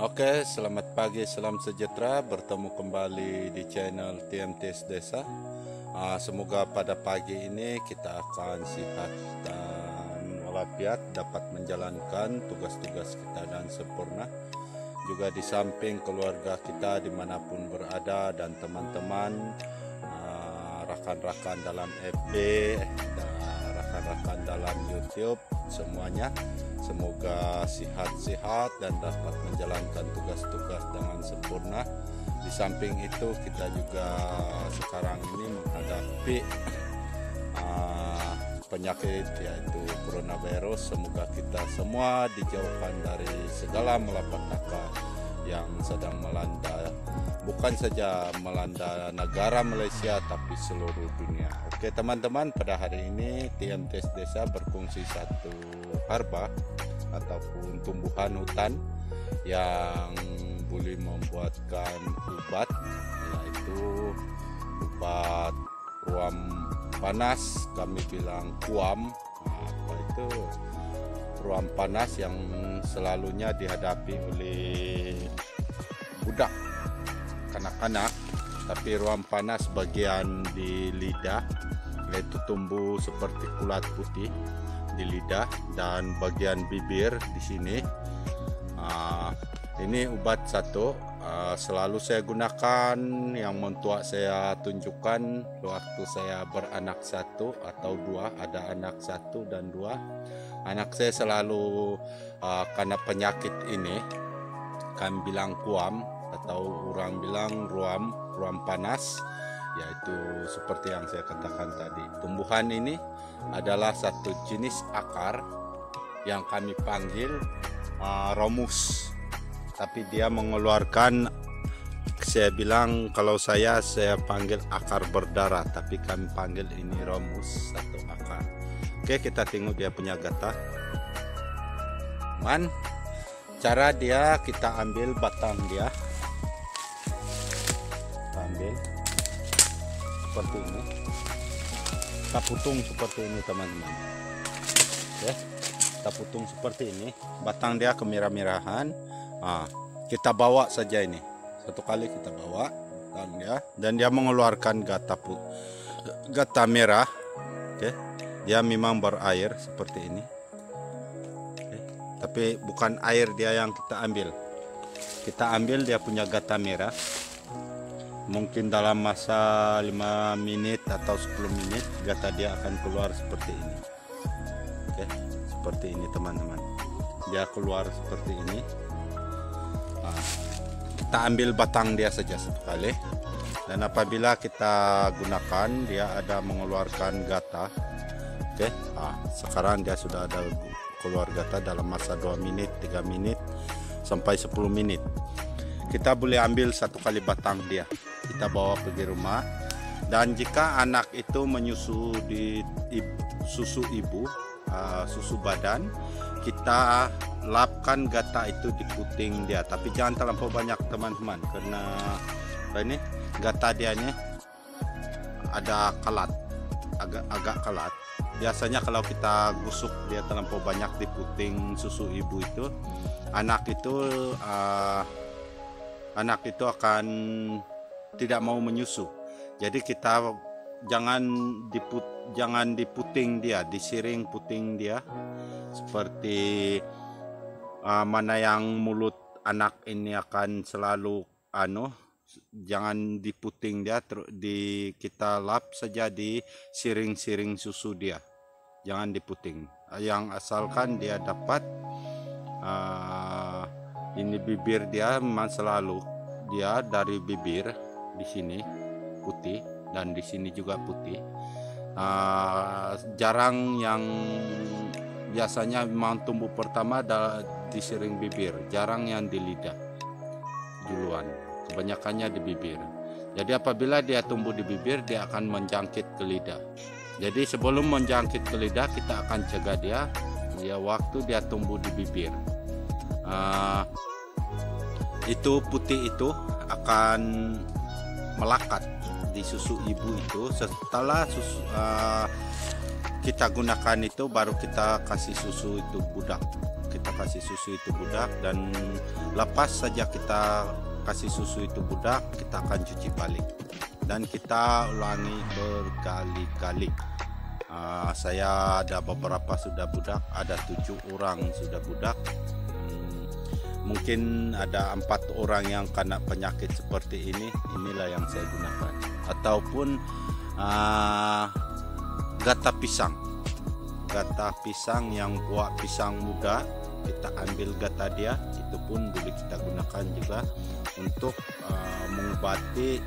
Oke, selamat pagi, salam sejahtera. Bertemu kembali di channel TMTS Desa. Semoga pada pagi ini kita akan sehat dan walafiat, dapat menjalankan tugas-tugas kita dan sempurna. Juga di samping keluarga kita dimanapun berada dan teman-teman, rakan-rakan dalam FB, dan rakan-rakan dalam YouTube, semuanya semoga sehat-sehat dan dapat menjalankan tugas-tugas dengan sempurna. Di samping itu kita juga sekarang ini menghadapi penyakit yaitu coronavirus. Semoga kita semua dijauhkan dari segala malapetaka yang sedang melanda, bukan saja melanda negara Malaysia tapi seluruh dunia. Oke teman-teman, pada hari ini TMTS Desa berfungsi satu herba ataupun tumbuhan hutan yang boleh membuatkan obat, yaitu obat ruam panas, kami bilang kuam. Apa itu ruam panas yang selalunya dihadapi oleh budak kanak-kanak, tapi ruam panas bagian di lidah, yaitu tumbuh seperti kulat putih di lidah dan bagian bibir di sini. Ini obat satu, selalu saya gunakan. Yang mentua saya tunjukkan waktu saya beranak satu atau dua, ada anak satu dan dua. Anak saya selalu karena penyakit ini, kami bilang kuam atau orang bilang ruam panas, yaitu seperti yang saya katakan tadi. Tumbuhan ini adalah satu jenis akar yang kami panggil romus, tapi dia mengeluarkan, saya bilang kalau saya panggil akar berdarah, tapi kami panggil ini romus, satu akar. Oke, kita tengok dia punya gata. Cara dia, kita ambil batang dia, kita ambil seperti ini, kita putung seperti ini teman-teman. Oke, kita putung seperti ini, batang dia kemerah-merahan. Kita bawa saja ini, satu kali kita bawa batang dia, dan dia mengeluarkan gata merah. Oke, dia memang berair seperti ini. Oke, tapi bukan air dia yang kita ambil. Kita ambil dia punya gata merah. Mungkin dalam masa 5 menit atau 10 menit gata dia akan keluar seperti ini. Oke, seperti ini teman-teman. Dia keluar seperti ini. Kita ambil batang dia saja satu kali, dan apabila kita gunakan dia ada mengeluarkan gata. Oke, sekarang dia sudah ada keluar gata dalam masa 2 menit, 3 menit sampai 10 menit. Kita boleh ambil satu kali batang dia, kita bawa pergi rumah. Dan jika anak itu menyusu di susu ibu, susu badan, kita lapkan gata itu di puting dia, tapi jangan terlampau banyak teman-teman, karena ini gata dia ini ada kalat, agak kalat. Biasanya kalau kita gusuk dia terlampau banyak di puting susu ibu itu, anak itu akan tidak mau menyusu. Jadi kita jangan diputing dia, disiring puting dia, seperti mana yang mulut anak ini akan selalu jangan diputing dia, kita lap saja di siring-siring susu dia, jangan diputing. Yang asalkan dia dapat ini bibir dia memang selalu dia dari bibir di sini putih dan di sini juga putih. Jarang yang biasanya memang tumbuh pertama di siring bibir, jarang yang di lidah duluan, kebanyakannya di bibir. Jadi apabila dia tumbuh di bibir, dia akan menjangkit ke lidah. Jadi sebelum menjangkit ke lidah, kita akan cegah dia waktu dia tumbuh di bibir. Itu putih itu akan melekat di susu ibu itu. Setelah kita gunakan itu, baru kita kasih susu itu budak. kita kasih susu itu budak, dan lepas saja kita kasih susu itu budak, kita akan cuci balik dan kita ulangi berkali-kali. Saya ada beberapa sudah budak, ada 7 orang sudah budak. Mungkin ada 4 orang yang kena penyakit seperti ini. Inilah yang saya gunakan. Ataupun gata pisang yang buah pisang muda, kita ambil gata dia, itu pun boleh kita gunakan juga untuk mengobati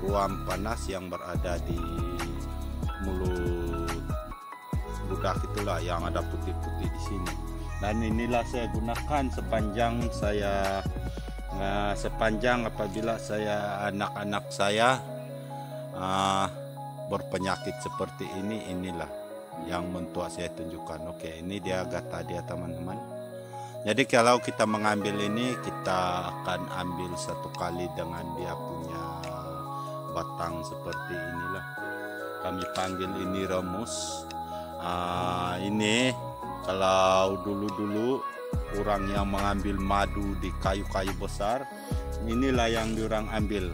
ruam panas yang berada di mulut budak itulah, yang ada putih-putih di sini. Dan inilah saya gunakan sepanjang apabila anak-anak saya berpenyakit seperti ini. Inilah yang mentua saya tunjukkan. Oke, ini dia gata dia teman-teman. Jadi kalau kita mengambil ini, kita akan ambil 1 kali dengan dia punya batang seperti inilah. Kami panggil ini remus. Ini kalau dulu orang yang mengambil madu di kayu-kayu besar, inilah yang diorang ambil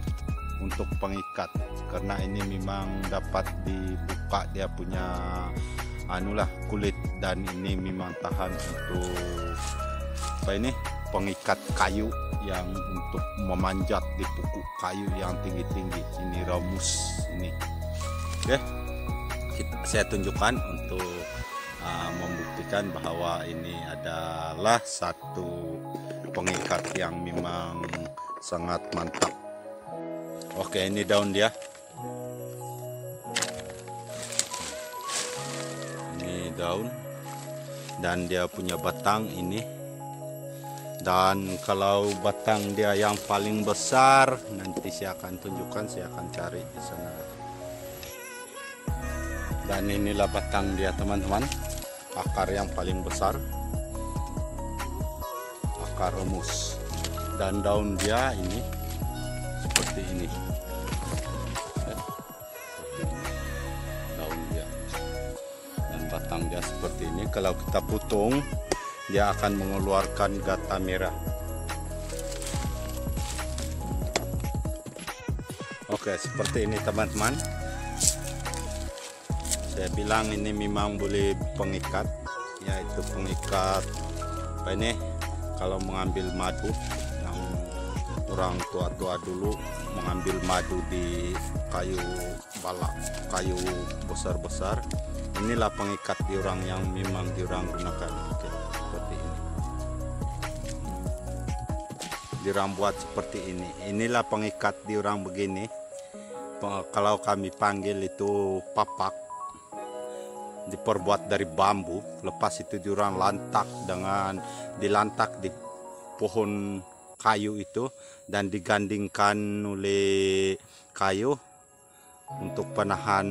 untuk pengikat, karena ini memang dapat dibuka dia punya kulit, dan ini memang tahan untuk pengikat kayu yang untuk memanjat di pokok kayu yang tinggi-tinggi. Ini remus ini. Oke, saya tunjukkan untuk membuktikan bahwa ini adalah satu pengikat yang memang sangat mantap. Oke, ini daun dia. Ini daun, dan dia punya batang ini. Dan kalau batang dia yang paling besar, nanti saya akan tunjukkan, saya akan cari di sana. Dan inilah batang dia teman-teman, akar yang paling besar, akar remus. Dan daun dia ini seperti ini, daun dia, dan batang dia seperti ini. Kalau kita potong, dia akan mengeluarkan gata merah. Oke, seperti ini teman-teman. Saya bilang ini memang boleh pengikat, yaitu pengikat kalau mengambil madu, yang orang tua-tua dulu mengambil madu di kayu balak, kayu besar-besar. Inilah pengikat diorang yang memang diorang gunakan. Oke, seperti ini. Diorang buat seperti ini. Inilah pengikat diorang begini. Kalau kami panggil itu papak, diperbuat dari bambu. Lepas itu diorang dilantak di pohon kayu itu, dan digandingkan oleh kayu untuk penahan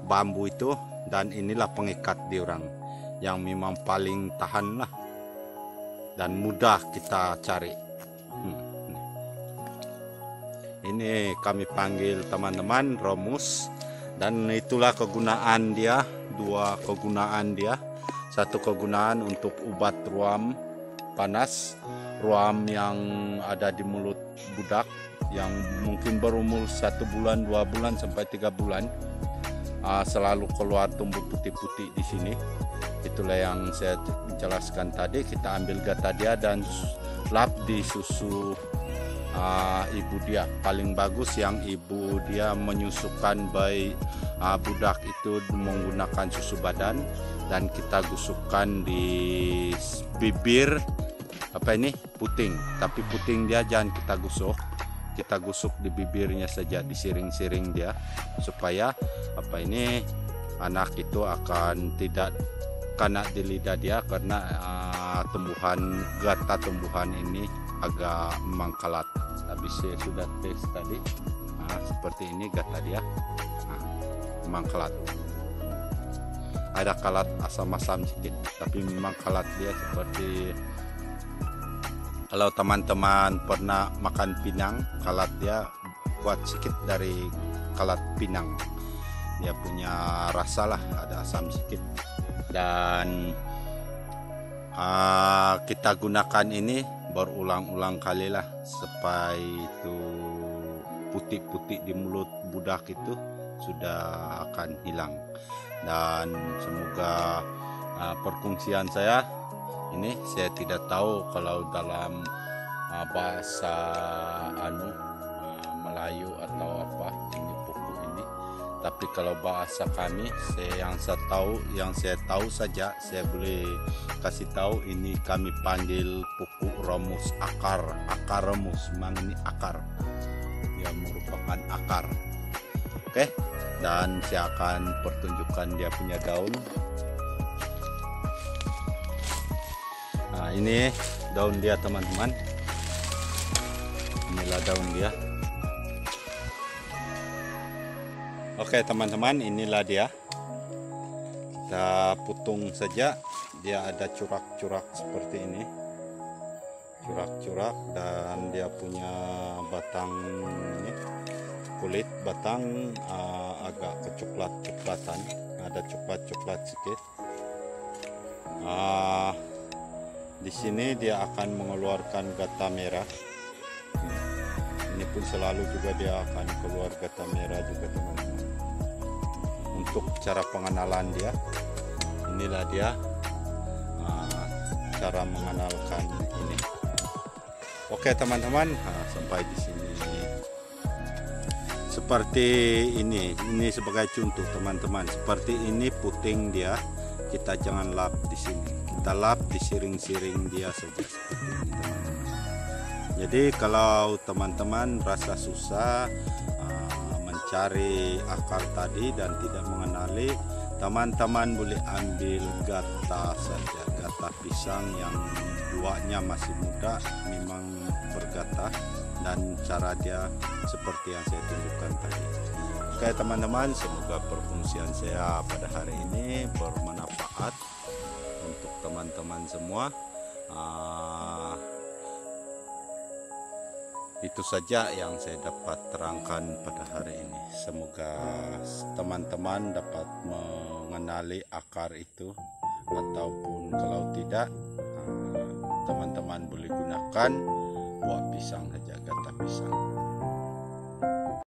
bambu itu. Dan inilah pengikat diorang yang memang paling tahan lah, dan mudah kita cari. Ini kami panggil teman-teman remus. Dan itulah kegunaan dia, 2 kegunaan dia. Satu kegunaan untuk obat ruam panas, ruam yang ada di mulut budak yang mungkin berumur 1 bulan, 2 bulan sampai 3 bulan, selalu keluar tumbuh putih-putih di sini. Itulah yang saya jelaskan tadi. Kita ambil gata dia dan lap di susu ibu dia. Paling bagus yang ibu dia menyusukan bayi budak itu menggunakan susu badan, dan kita gusukkan di bibir puting. Tapi puting dia jangan kita gusuk di bibirnya saja, disiring-siring dia, supaya anak itu akan tidak kena di lidah dia, karena gata tumbuhan ini agak mengkalat. Habis saya sudah tes tadi, seperti ini gata dia, memang kalat. Ada kalat asam-asam sedikit, tapi memang kalat dia seperti kalau teman-teman pernah makan pinang, kalat dia buat sedikit dari kalat pinang. Dia punya rasa lah, ada asam sedikit. Dan kita gunakan ini berulang-ulang kali lah supaya itu putih-putih di mulut budak itu sudah akan hilang. Dan semoga perkongsian saya ini, saya tidak tahu kalau dalam bahasa Melayu atau apa ini buku ini, tapi kalau bahasa kami yang saya tahu saja saya boleh kasih tahu, ini kami panggil pupuk rumus akar rumus, memang ini akar yang merupakan akar. Oke, dan saya akan pertunjukkan dia punya daun. Nah, ini daun dia teman-teman, inilah daun dia. Oke teman-teman, inilah dia. Kita putung saja, dia ada curak-curak seperti ini, curak-curak, dan dia punya batang ini, kulit batang agak kecoklat-coklatan, ada coklat-coklat sedikit. Di sini dia akan mengeluarkan gata merah. Ini pun selalu juga dia akan keluar gata merah juga teman-teman. Untuk cara pengenalan dia, inilah dia cara mengenalkan ini. Oke teman-teman, sampai di sini. Seperti ini sebagai contoh teman-teman. Seperti ini puting dia, kita jangan lap di sini, kita lap di siring-siring dia saja seperti ini teman-teman. Jadi kalau teman-teman rasa susah mencari akar tadi dan tidak mengenali, teman-teman boleh ambil gata saja, gata pisang yang buahnya masih muda, memang bergata, dan cara dia seperti yang saya tunjukkan tadi. Oke teman-teman, semoga perfungsian saya pada hari ini bermanfaat untuk teman-teman semua. Itu saja yang saya dapat terangkan pada hari ini. Semoga teman-teman dapat mengenali akar itu, ataupun kalau tidak, teman-teman boleh gunakan buah pisang saja, gata pisang.